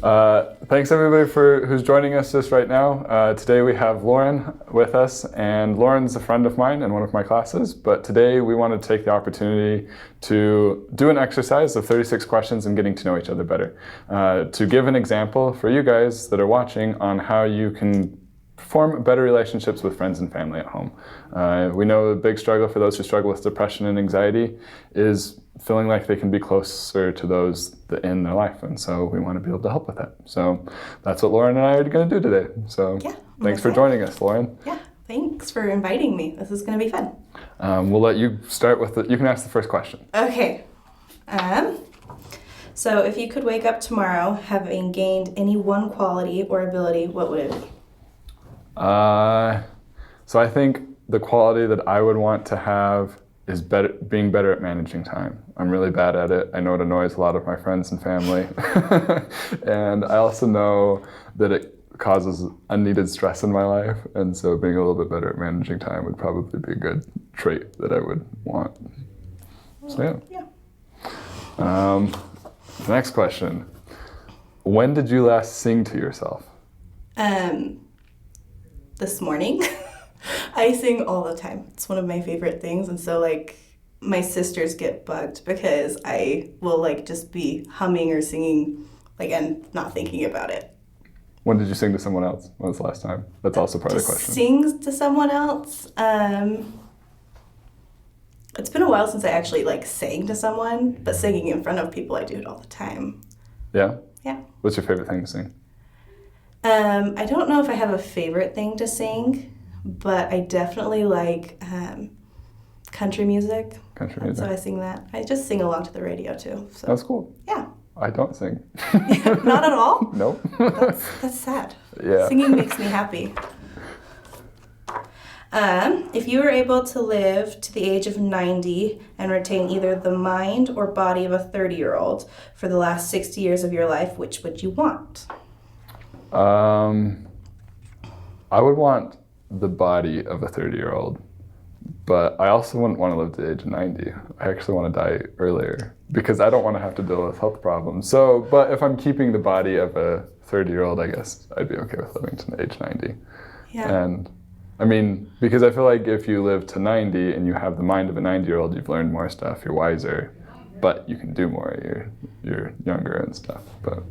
Thanks everybody who's joining us just right now. Today we have Lauren with us, and Lauren's a friend of mine in one of my classes, but today we want to take the opportunity to do an exercise of 36 questions and getting to know each other better. To give an example for you guys that are watching on how you can form better relationships with friends and family at home. We know a big struggle for those who struggle with depression and anxiety is feeling like they can be closer to those in their life, and so we want to be able to help with that. So that's what Lauren and I are going to do today. So yeah, thanks for joining us, Lauren. Yeah, thanks for inviting me. This is going to be fun. We'll let you start with you can ask the first question. Okay. So if you could wake up tomorrow having gained any one quality or ability, what would it be? So I think the quality that I would want to have is being better at managing time. I'm really bad at it. I know it annoys a lot of my friends and family. And I also know that it causes unneeded stress in my life. And so being a little bit better at managing time would probably be a good trait that I would want. So yeah. The next question. When did you last sing to yourself? This morning. I sing all the time. It's one of my favorite things, and so my sisters get bugged because I will just be humming or singing and not thinking about it. When did you sing to someone else? When was the last time? That's also part of the question. Sing to someone else? It's been a while since I actually sang to someone, but singing in front of people, I do it all the time. Yeah? Yeah. What's your favorite thing to sing? I don't know if I have a favorite thing to sing, but I definitely like country music. Country music. So I sing that. I just sing along to the radio too. So. That's cool. Yeah. I don't sing. Not at all? Nope. That's sad. Yeah. Singing makes me happy. If you were able to live to the age of 90 and retain either the mind or body of a 30-year-old for the last 60 years of your life, which would you want? I would want the body of a 30-year-old, but I also wouldn't want to live to the age of 90. I actually want to die earlier because I don't want to have to deal with health problems. But if I'm keeping the body of a 30-year-old, I guess I'd be okay with living to age 90. Yeah. And I mean, because I feel like if you live to 90 and you have the mind of a 90-year-old, you've learned more stuff, you're wiser, but you can do more, you're younger and stuff, but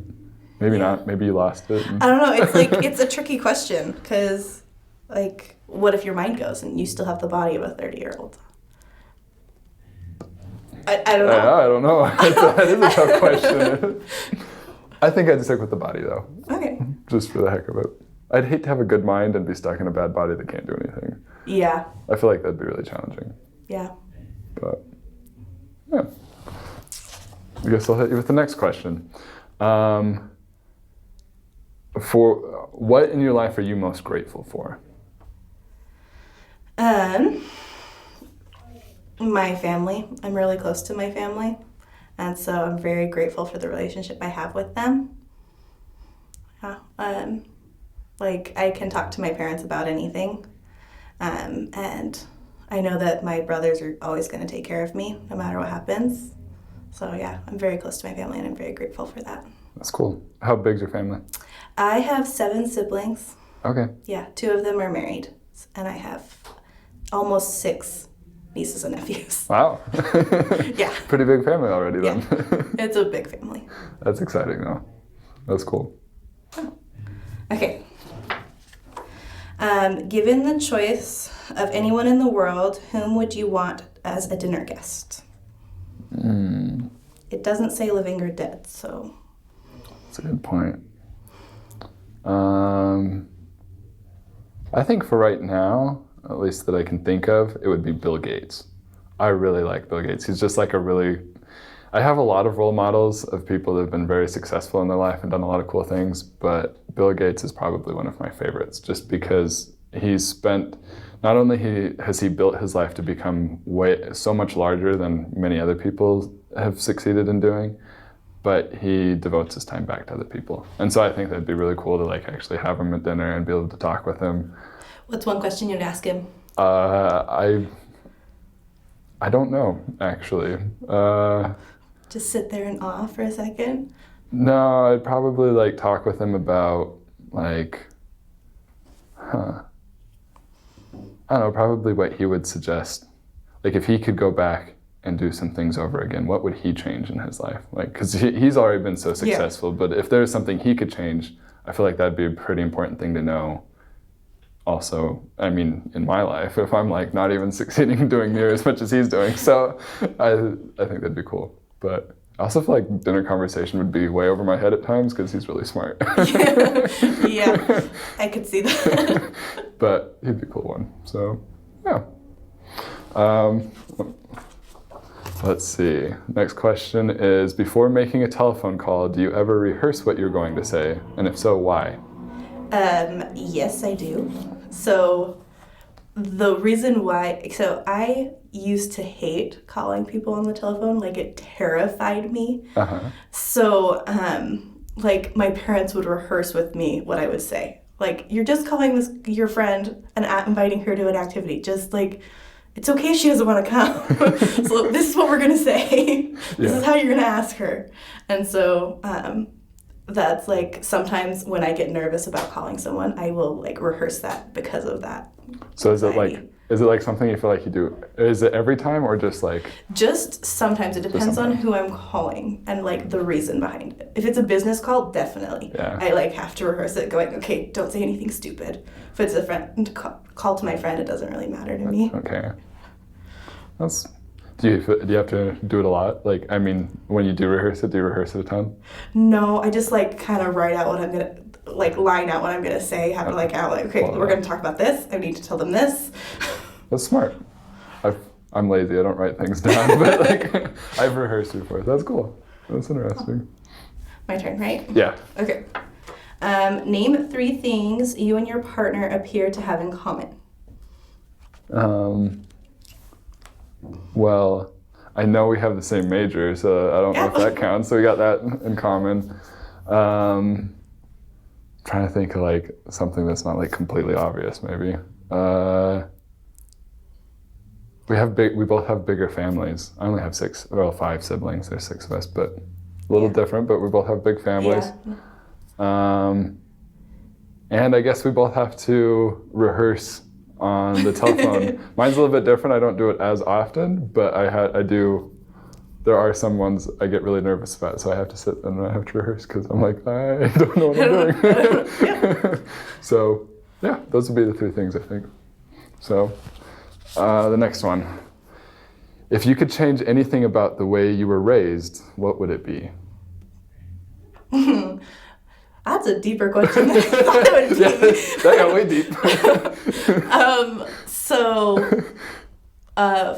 maybe not, maybe you lost it. I don't know, it's a tricky question, because what if your mind goes and you still have the body of a 30-year-old? I don't know. I don't know. That is a tough question. I think I'd stick with the body, though. Okay. Just for the heck of it. I'd hate to have a good mind and be stuck in a bad body that can't do anything. Yeah. I feel like that'd be really challenging. Yeah. But, yeah. I guess I'll hit you with the next question. For what in your life are you most grateful for? My family. I'm really close to my family, and so I'm very grateful for the relationship I have with them. Yeah. I can talk to my parents about anything, and I know that my brothers are always going to take care of me no matter what happens. So yeah, I'm very close to my family, and I'm very grateful for that. That's cool. How big's your family? I have 7 siblings. Okay. Yeah, 2 of them are married, and I have almost 6 nieces and nephews. Wow. Yeah. Pretty big family already then. Yeah. It's a big family. That's exciting though. That's cool. Oh. Okay. Given the choice of anyone in the world, whom would you want as a dinner guest? It doesn't say living or dead, so. That's a good point. I think for right now, at least that I can think of, it would be Bill Gates. I really like Bill Gates. He's just I have a lot of role models of people that have been very successful in their life and done a lot of cool things, but Bill Gates is probably one of my favorites just because not only has he built his life to become so much larger than many other people have succeeded in doing, but he devotes his time back to other people. And so I think that'd be really cool to actually have him at dinner and be able to talk with him. What's one question you'd ask him? I don't know, actually. Just sit there in awe for a second? No, I'd probably like talk with him about like, I don't know, probably what he would suggest. Like if he could go back and do some things over again, what would he change in his life? Like, because he's already been so successful, but if there's something he could change, I feel like that'd be a pretty important thing to know. Also, I mean, in my life, if I'm like not even succeeding doing near as much as he's doing, so I think that'd be cool. But I also feel like dinner conversation would be way over my head at times because he's really smart. Yeah, I could see that. But he'd be a cool one. So, yeah. Let's see. Next question is, before making a telephone call, do you ever rehearse what you're going to say? And if so, why? Yes, I do. So the reason why, so I used to hate calling people on the telephone, like it terrified me. So, like my parents would rehearse with me what I would say. Like, you're just calling your friend and inviting her to an activity. Just like, it's okay if she doesn't want to come. So this is what we're gonna say. This is how you're gonna ask her. And so, that's like sometimes when I get nervous about calling someone, I will like rehearse that because of that. So is it like something you feel like you do? Is it every time or just like? Just sometimes. It depends on who I'm calling and like the reason behind it. If it's a business call, definitely. Yeah. I like have to rehearse it going, okay, don't say anything stupid. If it's a friend, call to my friend, it doesn't really matter to me. Okay. Do you have to do it a lot? Like, I mean, when you do rehearse it, do you rehearse it a ton? No, I just like kind of write out what I'm gonna, like line out what I'm gonna say, have it like out, like, okay, we're gonna talk about this, I need to tell them this. That's smart. I'm lazy, I don't write things down, but like, I've rehearsed before. That's cool. That's interesting. My turn, right? Yeah. Okay. Name 3 things you and your partner appear to have in common. Well, I know we have the same major, so I don't know if that counts. So we got that in common. Trying to think of like something that's not like completely obvious, maybe. We both have bigger families. I only have 5 siblings. There's 6 of us, but a little different. But we both have big families. Yeah. And I guess we both have to rehearse on the telephone. Mine's a little bit different. I don't do it as often, but I do. There are some ones I get really nervous about, so I have to sit and I have to rehearse because I'm like, I don't know what I'm doing. So yeah, those would be the 3 things I think. So the next one. If you could change anything about the way you were raised, what would it be? That's a deeper question than I thought it would be. Yeah, that got way deep.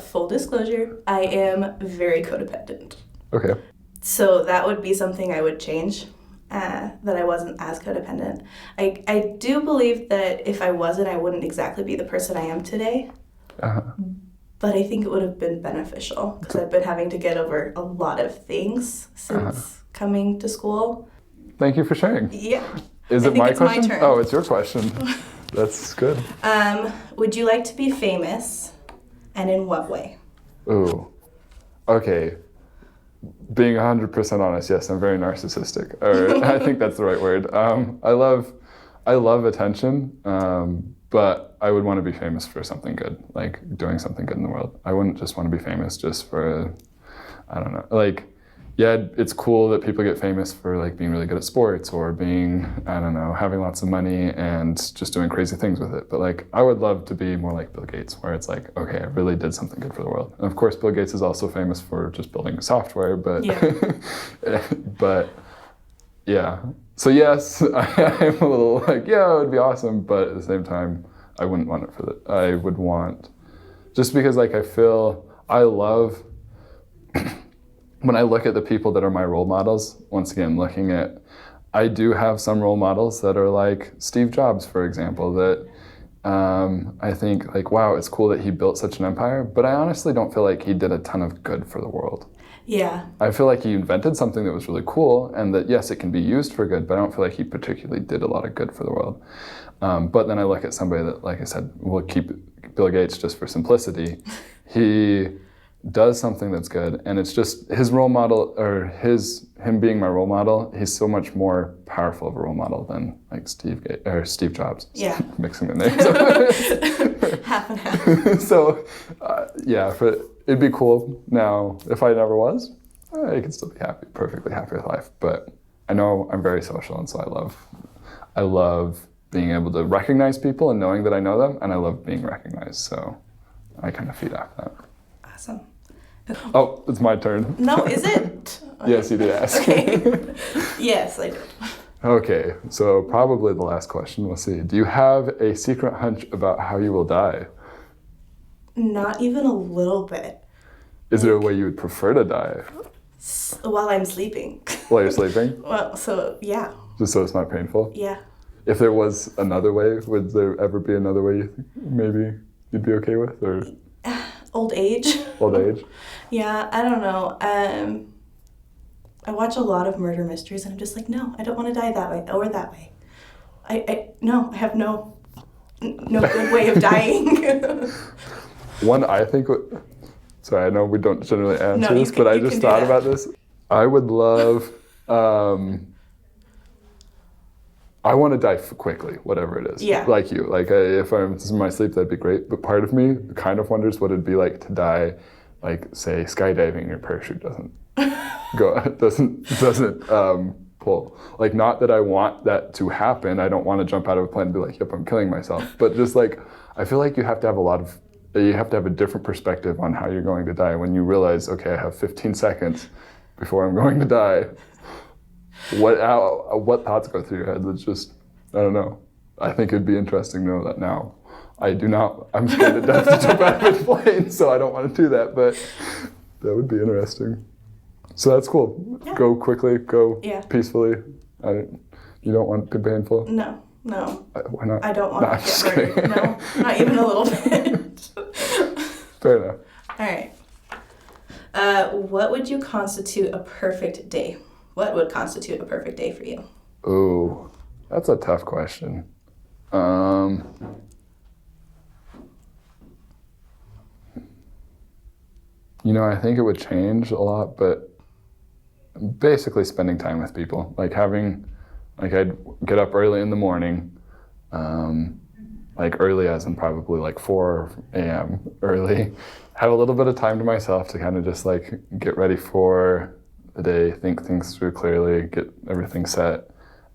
Full disclosure, I am very codependent. Okay. So that would be something I would change, that I wasn't as codependent. I do believe that if I wasn't, I wouldn't exactly be the person I am today. But I think it would have been beneficial because I've been having to get over a lot of things since coming to school. Thank you for sharing. Yeah. Is it my question? My turn. Oh, it's your question. That's good. Would you like to be famous, and in what way? Ooh. Okay. Being 100% honest, yes, I'm very narcissistic. Or I think that's the right word. I love attention, but I would want to be famous for something good, like doing something good in the world. I wouldn't just want to be famous just for, I don't know, like, yeah, it's cool that people get famous for like being really good at sports or being, I don't know, having lots of money and just doing crazy things with it. But like, I would love to be more like Bill Gates, where it's like, okay, I really did something good for the world. And of course, Bill Gates is also famous for just building software, but, but yeah. So yes, I'm a little like, yeah, it would be awesome. But at the same time, I wouldn't want it for that. I would want, just because like I love, when I look at the people that are my role models, once again, I do have some role models that are like Steve Jobs, for example, that I think like, wow, it's cool that he built such an empire, but I honestly don't feel like he did a ton of good for the world. Yeah. I feel like he invented something that was really cool and that, yes, it can be used for good, but I don't feel like he particularly did a lot of good for the world. But then I look at somebody that, like I said, we'll keep Bill Gates just for simplicity. He does something that's good, and it's just his role model, or him being my role model, he's so much more powerful of a role model than like Steve Jobs. Yeah. Mixing the names up. Half and half. So, it'd be cool. Now, if I never was, I could still be perfectly happy with life. But I know I'm very social, and so I love being able to recognize people and knowing that I know them, and I love being recognized. So, I kind of feed off that. Awesome. Oh, it's my turn. No, is it? Yes, you did ask. Okay. Yes, I did. Okay, so probably the last question. We'll see. Do you have a secret hunch about how you will die? Not even a little bit. Is there a way you would prefer to die? While I'm sleeping. While you're sleeping? Well, so yeah. Just so it's not painful? Yeah. If there was another way, would there ever be another way you think maybe you'd be okay with? Or Old age. Old age? Yeah, I don't know. I watch a lot of murder mysteries, and I'm just like, no, I don't want to die that way or that way. I have no good way of dying. One I think sorry, I know we don't generally answer this, but I just thought about this. I would love, I want to die quickly, whatever it is. Yeah. Like you. Like if I'm in my sleep, that'd be great. But part of me kind of wonders what it'd be like to die, like say skydiving, your parachute doesn't doesn't pull. Like, not that I want that to happen. I don't want to jump out of a plane and be like, yep, I'm killing myself. But just like, I feel like you have to have a different perspective on how you're going to die when you realize, okay, I have 15 seconds before I'm going to die. What thoughts go through your head? It's just, I don't know. I think it'd be interesting to know that now. I'm scared to death to jump out of a plane, so I don't want to do that, but that would be interesting. So that's cool. Yeah. Go quickly, go peacefully. You don't want to be painful? No. Why not? I don't want to get murdered. No, not even a little bit. Fair enough. All right. What would you constitute a perfect day? What would constitute a perfect day for you? Ooh, that's a tough question. I think it would change a lot, but basically spending time with people. I'd get up early in the morning, early as in probably 4 a.m. early, have a little bit of time to myself to kind of just get ready for the day, think things through clearly, get everything set,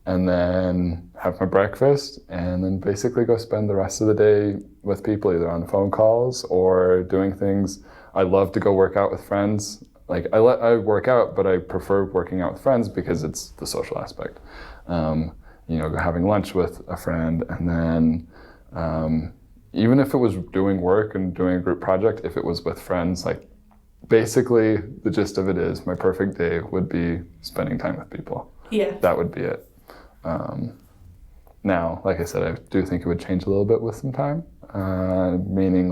and then have my breakfast, and then basically go spend the rest of the day with people, either on phone calls or doing things. I love to go work out with friends. I work out, but I prefer working out with friends because it's the social aspect. Having lunch with a friend, and then even if it was doing work and doing a group project, if it was with friends, basically the gist of it is my perfect day would be spending time with people. Yeah. That would be it. Now, like I said, I do think it would change a little bit with some time, meaning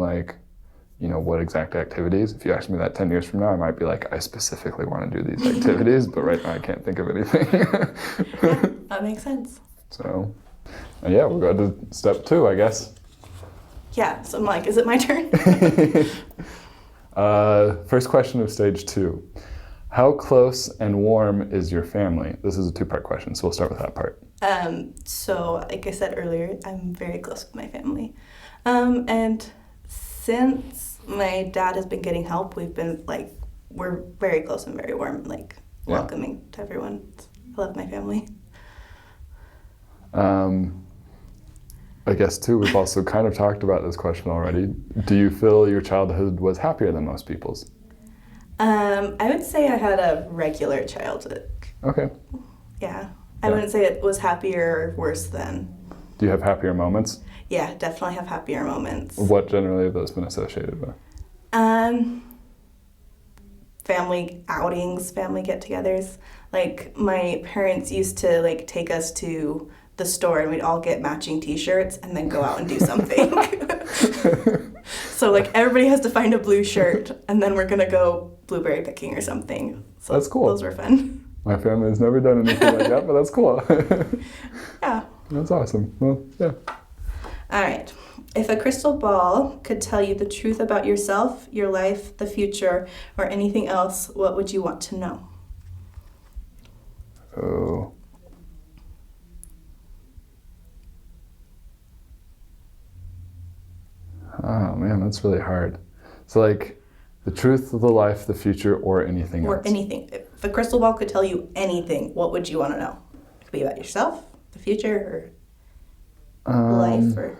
what exact activities. If you asked me that 10 years from now, I might be I specifically want to do these activities, but right now I can't think of anything. Yeah, that makes sense. So, we'll go to step 2, I guess. Yeah, so I'm is it my turn? First question of stage 2. How close and warm is your family? This is a 2-part question, so we'll start with that part. So, like I said earlier, I'm very close with my family. And since my dad has been getting help, we've been we're very close and very warm, welcoming to everyone. I love my family. I guess too, we've also kind of talked about this question already. Do you feel your childhood was happier than most people's? I would say I had a regular childhood. Okay. Yeah. I wouldn't say it was happier or worse than. Do you have happier moments? Yeah, definitely have happier moments. What generally have those been associated with? Family outings, family get-togethers. My parents used to take us to the store, and we'd all get matching t-shirts and then go out and do something. So everybody has to find a blue shirt, and then we're gonna go blueberry picking or something. So that's cool. Those were fun. My family has never done anything like that, but that's cool. Yeah. That's awesome. Well, yeah. All right. If a crystal ball could tell you the truth about yourself, your life, the future, or anything else, what would you want to know? Oh. Oh man, that's really hard. So like the truth of the life, the future, or anything else? Or anything. If the crystal ball could tell you anything, what would you want to know? It could be about yourself, the future, or life, or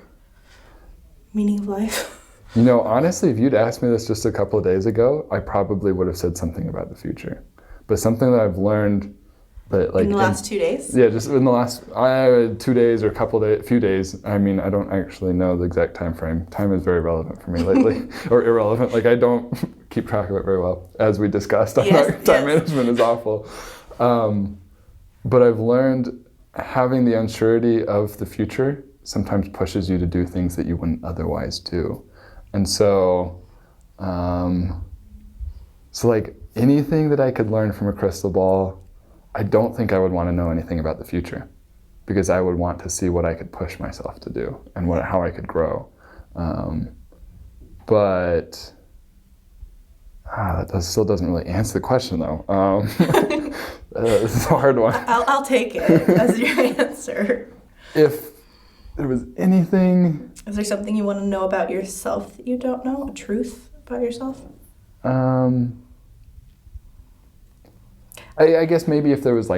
meaning of life. You know, honestly, if you'd asked me this just a couple of days ago, I probably would have said something about the future. But something that I've learned that like in the last 2 days? Yeah, just in the last 2 days or few days. I mean, I don't actually know the exact time frame. Time is very relevant for me lately, or irrelevant. Like I don't keep track of it very well, as we discussed. Time management is awful. But I've learned having the unsurety of the future sometimes pushes you to do things that you wouldn't otherwise do. And so like anything that I could learn from a crystal ball, I don't think I would want to know anything about the future, because I would want to see what I could push myself to do and how I could grow. But that still doesn't really answer the question, though. This is a hard one. I'll take it as your answer. If there was anything... Is there something you want to know about yourself that you don't know? A truth about yourself? I guess maybe if there was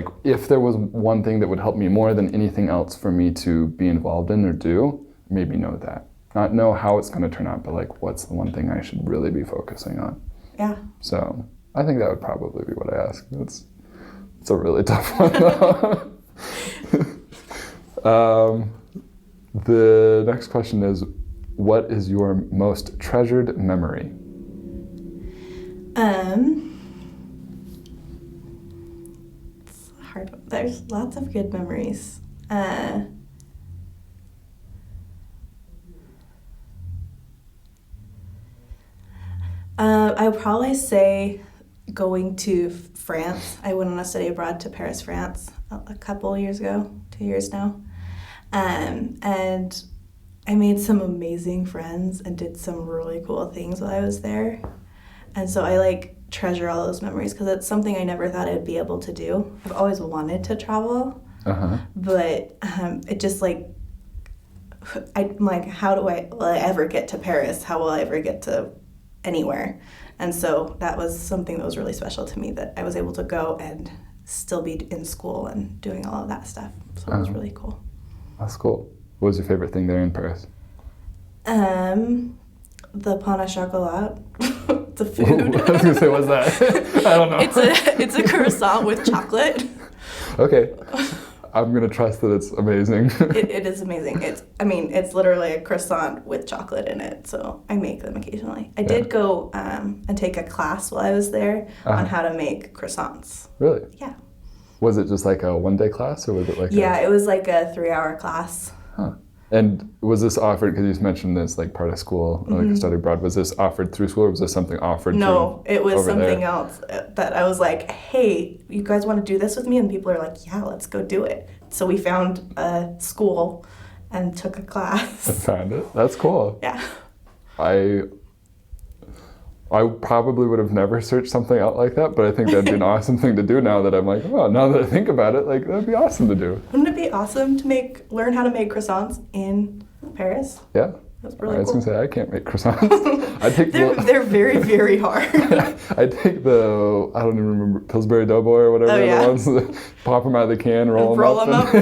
one thing that would help me more than anything else for me to be involved in or do, maybe know that. Not know how it's going to turn out, but like what's the one thing I should really be focusing on. Yeah. So I think that would probably be what I ask. It's a really tough one though. The next question is, what is your most treasured memory? It's hard. There's lots of good memories. I would probably say going to France. I went on a study abroad to Paris, France, a couple years ago, 2 years now. And I made some amazing friends and did some really cool things while I was there. And so I treasure all those memories because it's something I never thought I'd be able to do. I've always wanted to travel, but it just I'm like, how will I ever get to Paris? How will I ever get to anywhere? And so that was something that was really special to me, that I was able to go and still be in school and doing all of that stuff. So it was really cool. That's cool. What was your favorite thing there in Paris? The pain au chocolat. The food. I was gonna say, what's that? I don't know. It's a croissant with chocolate. Okay. I'm gonna trust that it's amazing. It is amazing. It's literally a croissant with chocolate in it. So I make them occasionally. I did go and take a class while I was there on how to make croissants. Really? Yeah. Was it just like a one-day class, or was it like? Yeah, it was like a 3-hour class. Huh. And was this offered, because you mentioned this like part of school, like a study abroad, was this offered through school, or was this something offered? No, it was something there? else that I was like, hey, you guys want to do this with me? And people are like, yeah, let's go do it. So we found a school and took a class. I found it. That's cool. Yeah. I probably would have never searched something out like that, but I think that'd be an awesome thing to do now that I'm like, oh, now that I think about it, like that'd be awesome to do. Wouldn't it be awesome to learn how to make croissants in Paris? Yeah. That's really I was cool. gonna say, I can't make croissants. They're very, very hard. I take I don't even remember, Pillsbury Doughboy or whatever the ones, pop them out of the can, roll them up.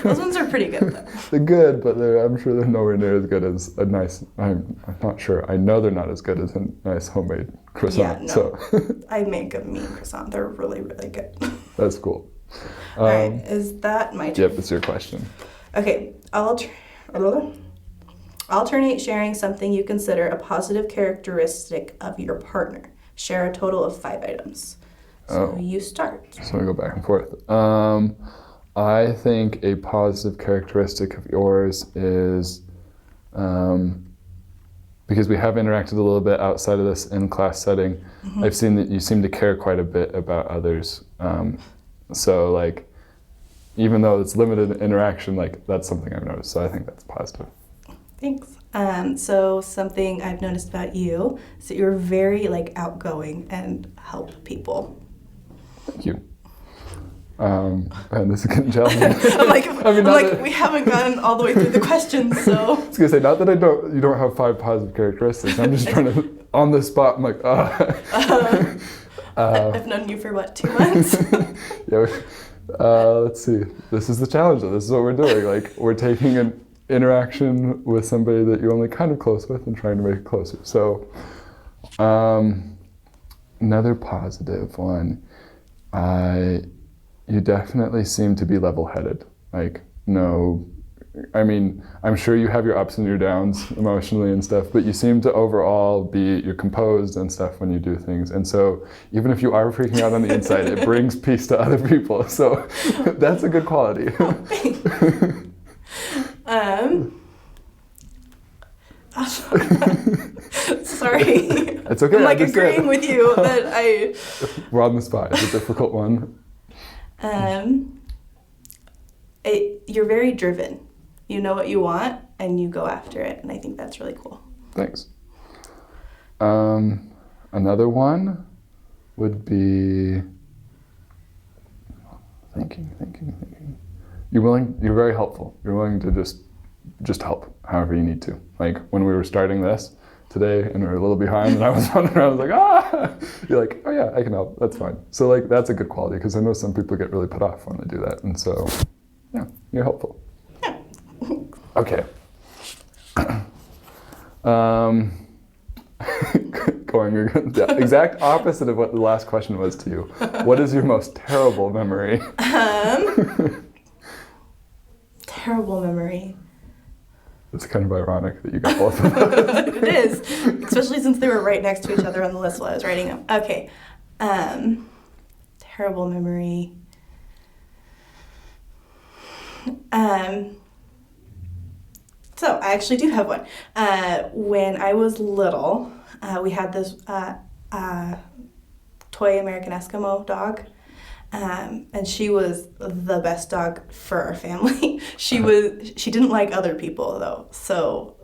Those ones are pretty good though. They're good, but I'm sure they're nowhere near as good as a nice, I'm not sure, I know they're not as good as a nice homemade croissant. Yeah, no. So. I make a mean croissant. They're really, really good. That's cool. All right, is that my turn? Yep, that's your question. Okay, alternate sharing something you consider a positive characteristic of your partner. Share a total of 5 items. So you start. So I go back and forth. I think a positive characteristic of yours is, because we have interacted a little bit outside of this in-class setting, I've seen that you seem to care quite a bit about others. So like, even though it's limited interaction, like that's something I've noticed. So I think that's positive. Thanks. So something I've noticed about you is that you're very like outgoing and help people. Thank you. And this is getting challenging. I'm like, we haven't gotten all the way through the questions, so. I was gonna say, not that you don't have 5 positive characteristics. I'm just trying to, on the spot, I'm like, I've known you for what, 2 months? Yeah. Let's see. This is the challenge, though. This is what we're doing. Like, we're taking an interaction with somebody that you're only kind of close with and trying to make it closer. So, another positive one. You definitely seem to be level-headed. Like, no, I mean, I'm sure you have your ups and your downs emotionally and stuff, but you seem to overall you're composed and stuff when you do things. And so even if you are freaking out on the inside, it brings peace to other people. So that's a good quality. Sorry. It's okay. I'm like agreeing with you that We're on the spot. It's a difficult one. You're very driven. You know what you want and you go after it, and I think that's really cool. Thanks. Another one would be thinking. You're very helpful. You're willing to just help however you need to. Like when we were starting this today and we were a little behind and I was running around, I was like, you're like, oh yeah, I can help. That's fine. So like that's a good quality because I know some people get really put off when they do that. And so, yeah, you're helpful. Yeah. Okay. Going the exact opposite of what the last question was to you. What is your most terrible memory? Terrible memory. It's kind of ironic that you got both of those. It is, especially since they were right next to each other on the list while I was writing them. Okay. Terrible memory. So I actually do have one. When I was little, we had this toy American Eskimo dog. And she was the best dog for our family. She didn't like other people though. So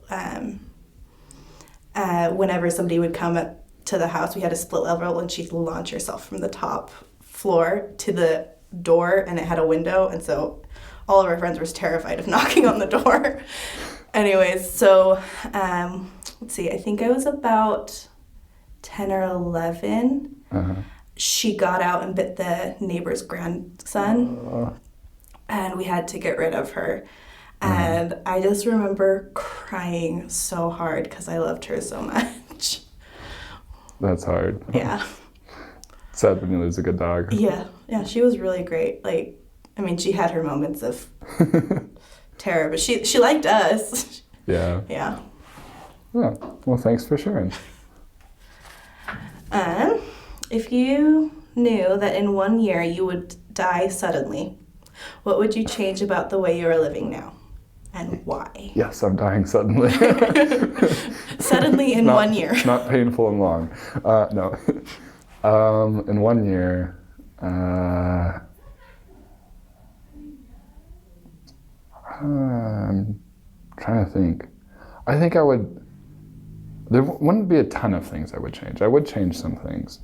whenever somebody would come up to the house, we had a split level and she'd launch herself from the top floor to the door, and it had a window, and so all of our friends were terrified of knocking on the door. Anyways, so let's see, I think I was about 10 or 11. Uh-huh. She got out and bit the neighbor's grandson, and we had to get rid of her. And I just remember crying so hard because I loved her so much. That's hard. Yeah. Sad when you lose a good dog. Yeah, she was really great. Like, I mean, she had her moments of terror, but she liked us. Yeah. Yeah. Yeah. Well, thanks for sharing. If you knew that in 1 year you would die suddenly, what would you change about the way you are living now? And why? Yes, I'm dying suddenly. Suddenly in 1 year. Not painful and long. No. In 1 year, I'm trying to think. I think there wouldn't be a ton of things I would change. I would change some things.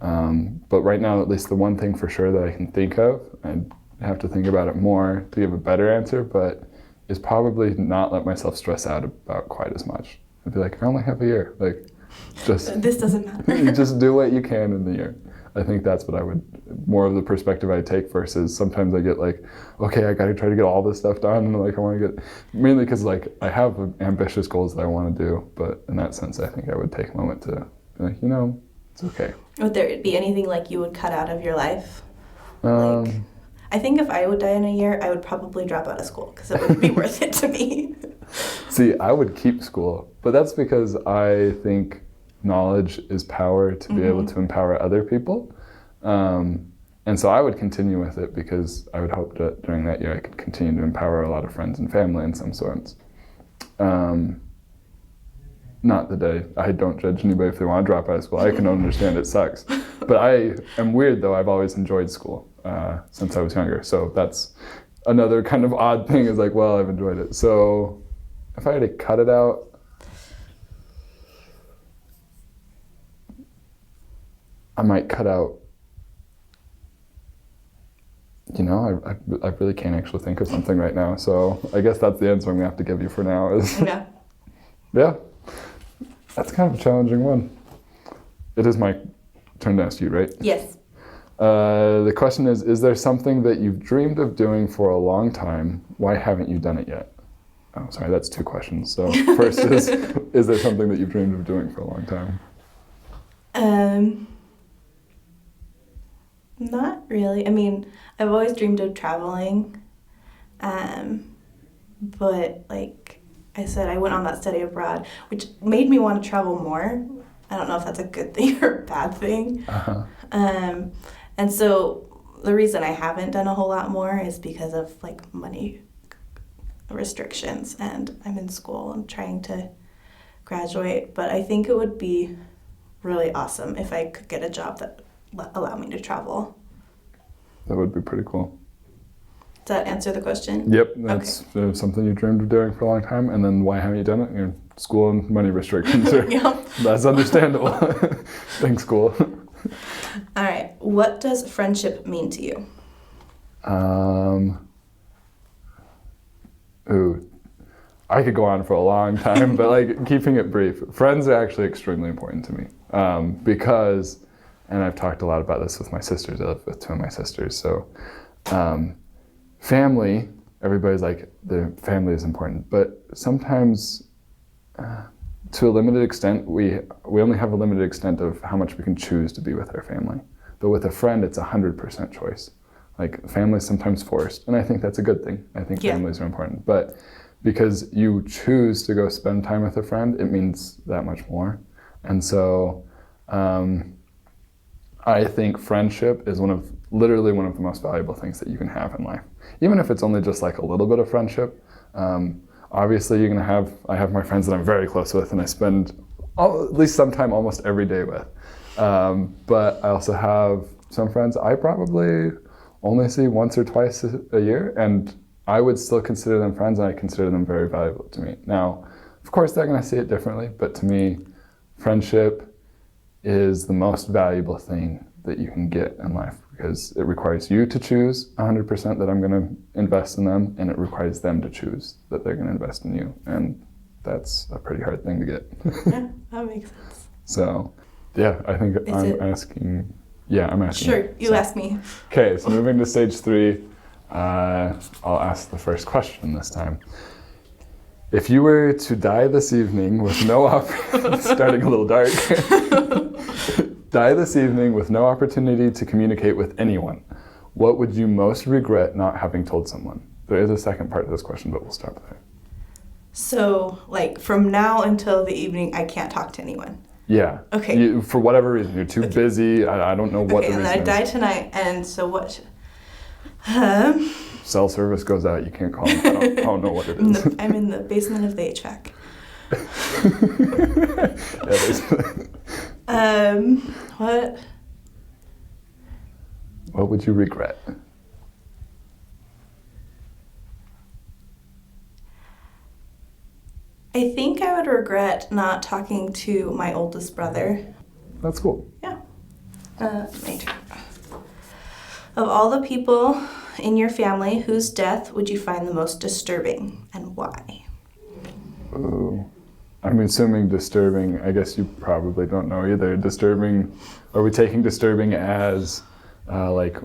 But right now, at least the one thing for sure that I can think of, I'd have to think about it more to give a better answer, but is probably not let myself stress out about quite as much. I'd be like, I only have a year. Like, just this doesn't matter. You just do what you can in the year. I think that's what more of the perspective I take versus sometimes I get like, okay, I got to try to get all this stuff done, and like I want to get, mainly because like I have ambitious goals that I want to do, but in that sense, I think I would take a moment to be like, it's okay. Would there be anything like you would cut out of your life? I think if I would die in a year, I would probably drop out of school because it wouldn't be worth it to me. See, I would keep school, but that's because I think knowledge is power to be able to empower other people. And so I would continue with it because I would hope that during that year I could continue to empower a lot of friends and family in some sorts. Not that I don't judge anybody if they want to drop out of school. I can understand it sucks. But I am weird though, I've always enjoyed school since I was younger. So that's another kind of odd thing is like, well, I've enjoyed it. So if I had to cut it out, I might cut out, I really can't actually think of something right now. So I guess that's the answer I'm going to have to give you for now is, Yeah. yeah, that's kind of a challenging one. It is my turn to ask you, right? Yes. The question is there something that you've dreamed of doing for a long time? Why haven't you done it yet? Oh, sorry, that's two questions. So first is there something that you've dreamed of doing for a long time? Not really. I mean, I've always dreamed of traveling, but like I said, I went on that study abroad, which made me want to travel more. I don't know if that's a good thing or a bad thing. Uh-huh. And so the reason I haven't done a whole lot more is because of like money restrictions, and I'm in school and trying to graduate. But I think it would be really awesome if I could get a job that allowed me to travel. That would be pretty cool. Does that answer the question? Yep, that's something you dreamed of doing for a long time. And then why haven't you done it? Your school and money restrictions. Yeah. That's understandable. Thanks, school. All right. What does friendship mean to you? I could go on for a long time, but like keeping it brief. Friends are actually extremely important to me because, and I've talked a lot about this with my sisters. I live with two of my sisters. So family, everybody's like, their family is important, but sometimes to a limited extent, we only have a limited extent of how much we can choose to be with our family. But with a friend, it's 100% choice. Like family is sometimes forced, and I think that's a good thing. I think families are important, but because you choose to go spend time with a friend, it means that much more. And so I think friendship is literally one of the most valuable things that you can have in life. Even if it's only just like a little bit of friendship. Obviously I have my friends that I'm very close with and I spend at least some time almost every day with. But I also have some friends I probably only see once or twice a year, and I would still consider them friends, and I consider them very valuable to me. Now, of course, they're going to see it differently, but to me, friendship is the most valuable thing that you can get in life because it requires you to choose 100% that I'm going to invest in them, and it requires them to choose that they're going to invest in you, and that's a pretty hard thing to get. Yeah, that makes sense. So, yeah, I think I'm asking. Sure, you ask me. Okay, so moving to stage 3. I'll ask the first question this time. If you were to die this evening with no starting a little dark, die this evening with no opportunity to communicate with anyone, what would you most regret not having told someone? There is a second part to this question, but we'll stop there. So, like, from now until the evening, I can't talk to anyone? Yeah. Okay. For whatever reason, you're too busy. I don't know what the reason is. Okay, and I die tonight, and so what? Cell service goes out. You can't call them. I don't know what it is. I'm in the basement of the HVAC. What? What would you regret? I think I would regret not talking to my oldest brother. That's cool. Yeah. My turn. Of all the people in your family, whose death would you find the most disturbing and why? Oh, I'm assuming disturbing. I guess you probably don't know either. Disturbing, are we taking disturbing as like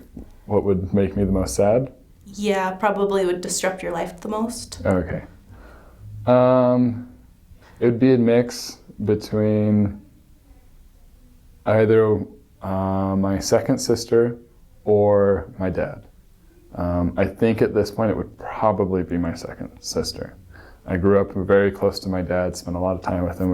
what would make me the most sad? Yeah, probably would disrupt your life the most. Okay. It would be a mix between either my second sister or my dad. I think at this point it would probably be my second sister. I grew up very close to my dad, spent a lot of time with him.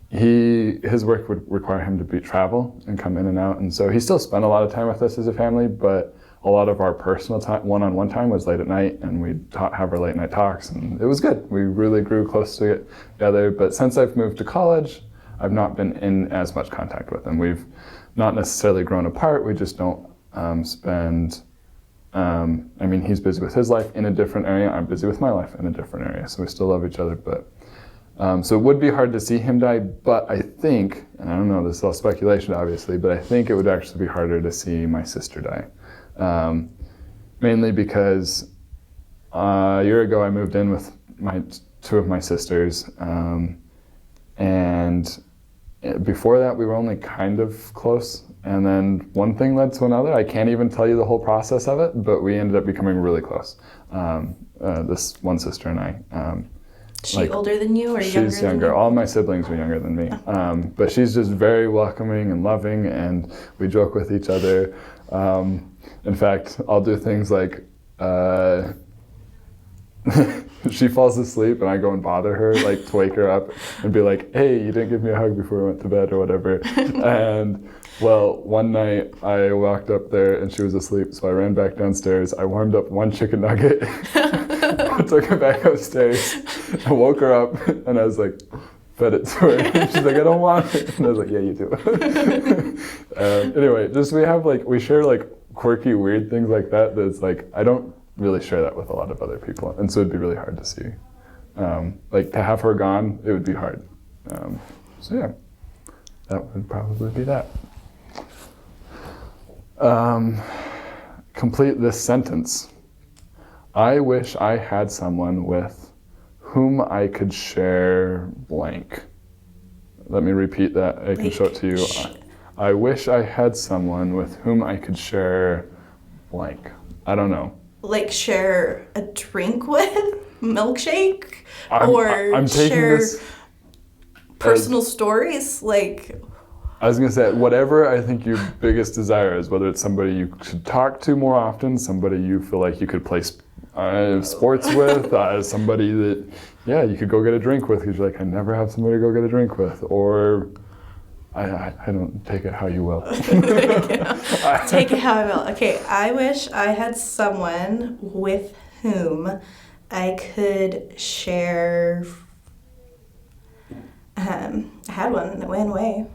His work would require him to travel and come in and out, and so he still spent a lot of time with us as a family, but a lot of our personal time, one-on-one time was late at night, and we'd have our late night talks, and it was good. We really grew close together, but since I've moved to college, I've not been in as much contact with him. We've not necessarily grown apart, we just don't spend I mean, he's busy with his life in a different area. I'm busy with my life in a different area. So we still love each other, but so it would be hard to see him die, but I think, and I don't know, this is all speculation obviously, but I think it would actually be harder to see my sister die. Mainly because a year ago I moved in with two of my sisters, and before that we were only kind of close, and then one thing led to another. I can't even tell you the whole process of it, but we ended up becoming really close, this one sister and I. Is she older than you or younger than you? She's younger. All my siblings are younger than me. But she's just very welcoming and loving, and we joke with each other. In fact, I'll do things like she falls asleep and I go and bother her, like to wake her up and be like, hey, you didn't give me a hug before we went to bed or whatever. And well, one night I walked up there and she was asleep, so I ran back downstairs. I warmed up one chicken nugget, I took her back upstairs, I woke her up, and I was like, fed it to her. And she's like, I don't want it. And I was like, yeah, you do. Anyway, just we share like quirky, weird things like that. That's like, I don't really share that with a lot of other people, and so it'd be really hard to see. Like to have her gone, it would be hard. So yeah, that would probably be that. Complete this sentence. I wish I had someone with whom I could share blank. Let me repeat that. I can show it to you. I wish I had someone with whom I could share blank. I don't know. Like share a drink with? Milkshake? I'm share personal stories? Like... I was going to say, whatever I think your biggest desire is, whether it's somebody you should talk to more often, somebody you feel like you could play sports with, somebody that, yeah, you could go get a drink with, because you're like, I never have somebody to go get a drink with, or I don't, take it how you will. Take it how I will. Okay, I wish I had someone with whom I could share, I had one that went away.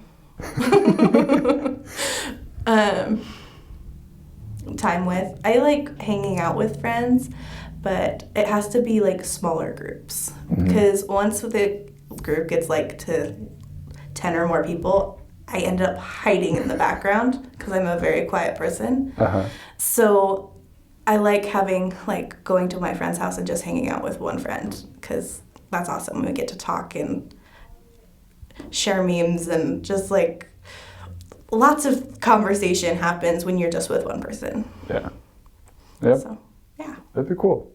Time with. I like hanging out with friends, but it has to be like smaller groups, because once the group gets like to 10 or more people, I end up hiding in the background because I'm a very quiet person. So I like going to my friend's house and just hanging out with one friend, because that's awesome. We get to talk and share memes, and just like lots of conversation happens when you're just with one person. Yeah. Yep. So, yeah. That'd be cool.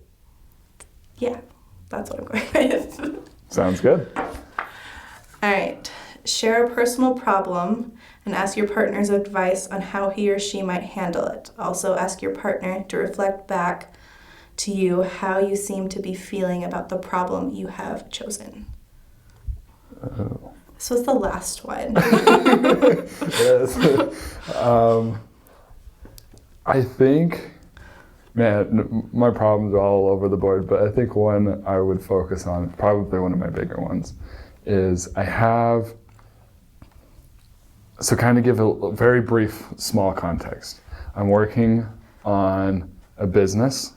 Yeah, that's what I'm going with. Sounds good. All right. Share a personal problem and ask your partner's advice on how he or she might handle it. Also, ask your partner to reflect back to you how you seem to be feeling about the problem you have chosen. Oh. This was the last one. Yes. I think, man, my problems are all over the board, but I think one I would focus on, probably one of my bigger ones, is so kind of give a very brief, small context. I'm working on a business.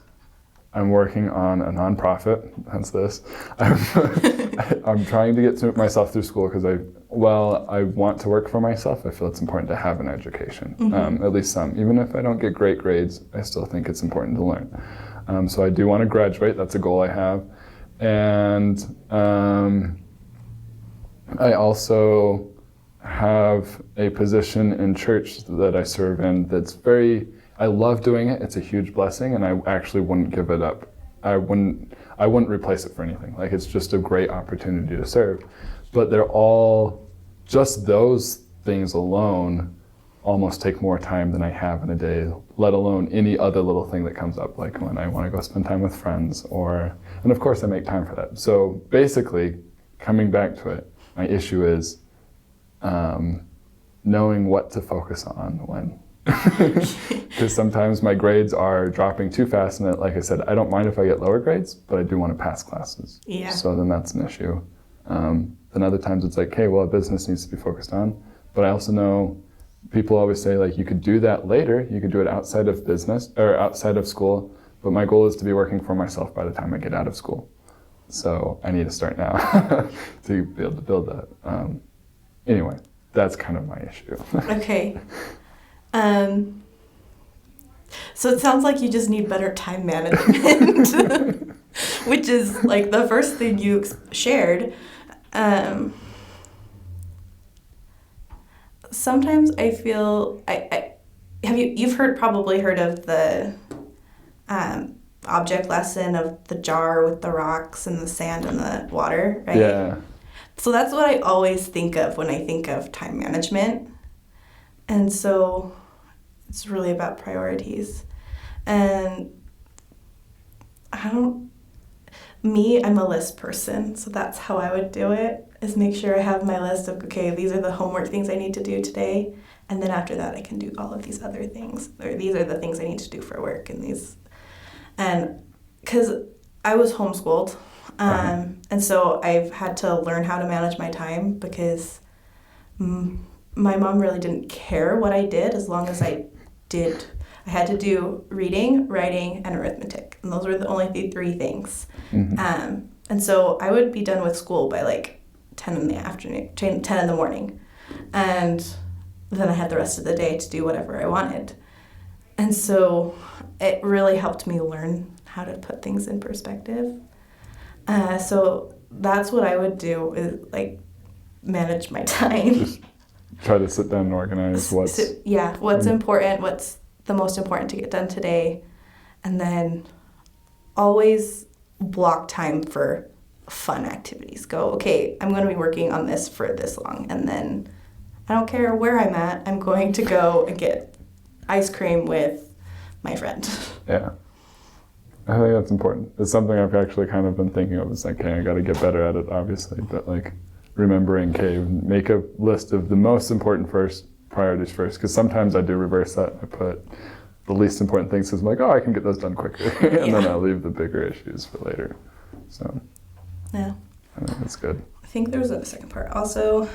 I'm working on a nonprofit, hence this. I'm trying to get myself through school because I want to work for myself. I feel it's important to have an education, at least some. Even if I don't get great grades, I still think it's important to learn. So I do want to graduate. That's a goal I have. And I also have a position in church that I serve in that's I love doing it. It's a huge blessing, and I actually wouldn't give it up. I wouldn't replace it for anything. Like, it's just a great opportunity to serve. But they're all, just those things alone almost take more time than I have in a day, let alone any other little thing that comes up, like when I want to go spend time with friends, and of course I make time for that. So basically, coming back to it, my issue is knowing what to focus on when. Because sometimes my grades are dropping too fast, and like I said, I don't mind if I get lower grades, but I do want to pass classes. Yeah. So then that's an issue. Then other times it's like, hey, well, business needs to be focused on, but I also know people always say, like, you could do that later, you could do it outside of business or outside of school, but my goal is to be working for myself by the time I get out of school. So I need to start now to be able to build that. Anyway, that's kind of my issue. Okay. So it sounds like you just need better time management, which is like the first thing you shared. Sometimes I feel you've probably heard of the object lesson of the jar with the rocks and the sand and the water, right? Yeah. So that's what I always think of when I think of time management. And so it's really about priorities. And I'm a list person, so that's how I would do it, is make sure I have my list of, okay, these are the homework things I need to do today, and then after that I can do all of these other things, or these are the things I need to do for work, and because I was homeschooled, and so I've had to learn how to manage my time, because my mom really didn't care what I did as long as I had to do reading, writing, and arithmetic. And those were the only three things. Mm-hmm. And so I would be done with school by like 10 in the afternoon, 10 in the morning. And then I had the rest of the day to do whatever I wanted. And so it really helped me learn how to put things in perspective. So that's what I would do, is like manage my time. Just try to sit down and organize what's important, what's the most important to get done today, and then always block time for fun activities. Go, okay, I'm going to be working on this for this long, and then I don't care where I'm at, I'm going to go and get ice cream with my friend. Yeah. I think that's important. It's something I've actually kind of been thinking of. It's like, okay, I got to get better at it, obviously, but like remembering, okay, make a list of the most important priorities first, because sometimes I do reverse that. I put the least important things because I'm like, oh, I can get those done quicker, and then I'll leave the bigger issues for later. So yeah, I think that's good. I think there was a second part. Also,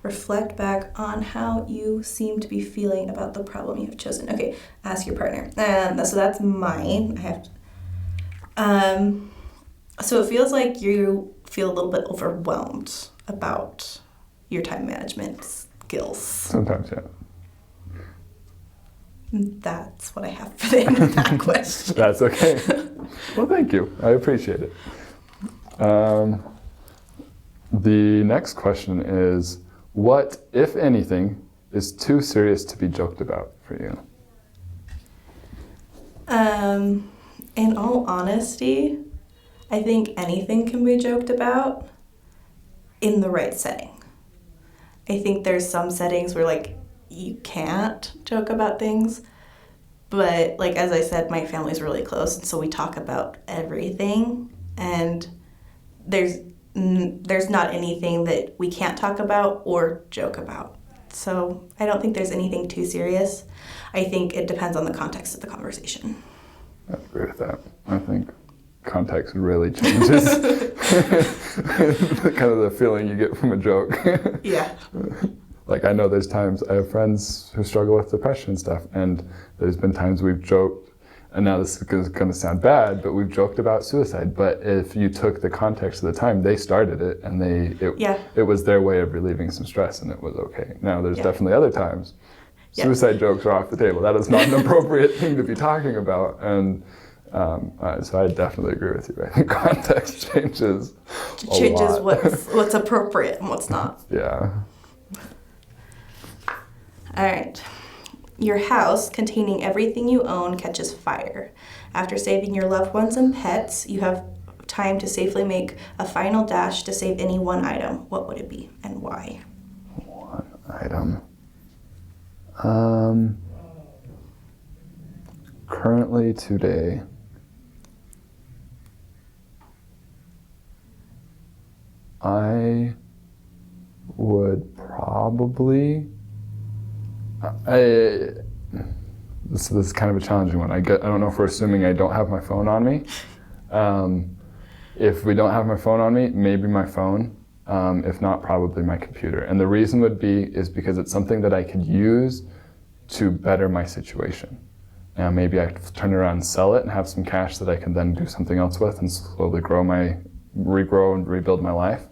reflect back on how you seem to be feeling about the problem you have chosen. Okay, ask your partner. So that's mine. So it feels like you feel a little bit overwhelmed about your time management skills. Sometimes, yeah. That's what I have for the end of that question. That's okay. Well, thank you. I appreciate it. The next question is, what, if anything, is too serious to be joked about for you? In all honesty, I think anything can be joked about in the right setting. I think there's some settings where, like, you can't joke about things, but, like, as I said, my family's really close, and so we talk about everything, and there's not anything that we can't talk about or joke about. So I don't think there's anything too serious. I think it depends on the context of the conversation. I agree with that. I think context really changes kind of the feeling you get from a joke. Yeah. Like, I know there's times, I have friends who struggle with depression and stuff, and there's been times we've joked, and now this is going to sound bad, but we've joked about suicide. But if you took the context of the time, they started it, and it was their way of relieving some stress, and it was okay. Now, there's definitely other times. Suicide jokes are off the table. That is not an appropriate thing to be talking about. And so I definitely agree with you. I think context changes a lot. what's appropriate and what's not. Yeah. All right. Your house, containing everything you own, catches fire. After saving your loved ones and pets, you have time to safely make a final dash to save any one item. What would it be and why? One item. Currently today, I would probably, this is kind of a challenging one. I don't know if we're assuming I don't have my phone on me. If we don't have my phone on me, maybe my phone. if not probably my computer. And the reason would be is because it's something that I could use to better my situation. Now maybe I turn it around and sell it and have some cash that I can then do something else with and slowly regrow and rebuild my life.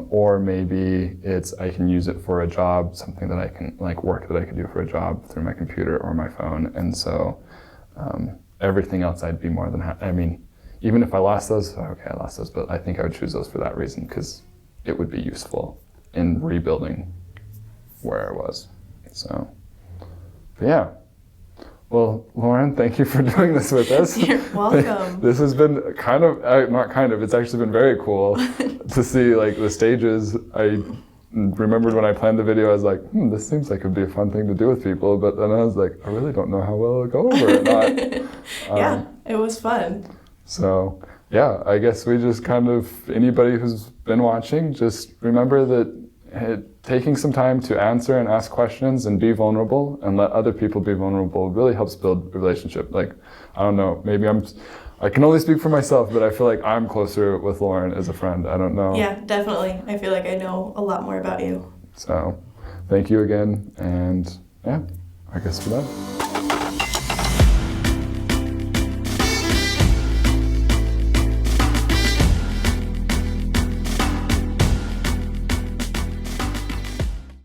Or maybe I can use it for a job, something that I can, like work that I could do for a job through my computer or my phone. And so everything else I'd be more than happy. I mean, even if I lost those, okay, I lost those, but I think I would choose those for that reason, because it would be useful in rebuilding where I was. So, but yeah. Well, Lauren, thank you for doing this with us. You're welcome. This has been it's actually been very cool to see like the stages. I remembered when I planned the video, I was like, this seems like it'd be a fun thing to do with people, but then I was like, I really don't know how well it'll go over or not. Yeah, it was fun. So, yeah, I guess we just anybody who's been watching, just remember that taking some time to answer and ask questions and be vulnerable and let other people be vulnerable really helps build a relationship. Like, I don't know, maybe I can only speak for myself, but I feel like I'm closer with Lauren as a friend. I don't know. Yeah, definitely. I feel like I know a lot more about you. So, thank you again, and yeah, I guess we're done.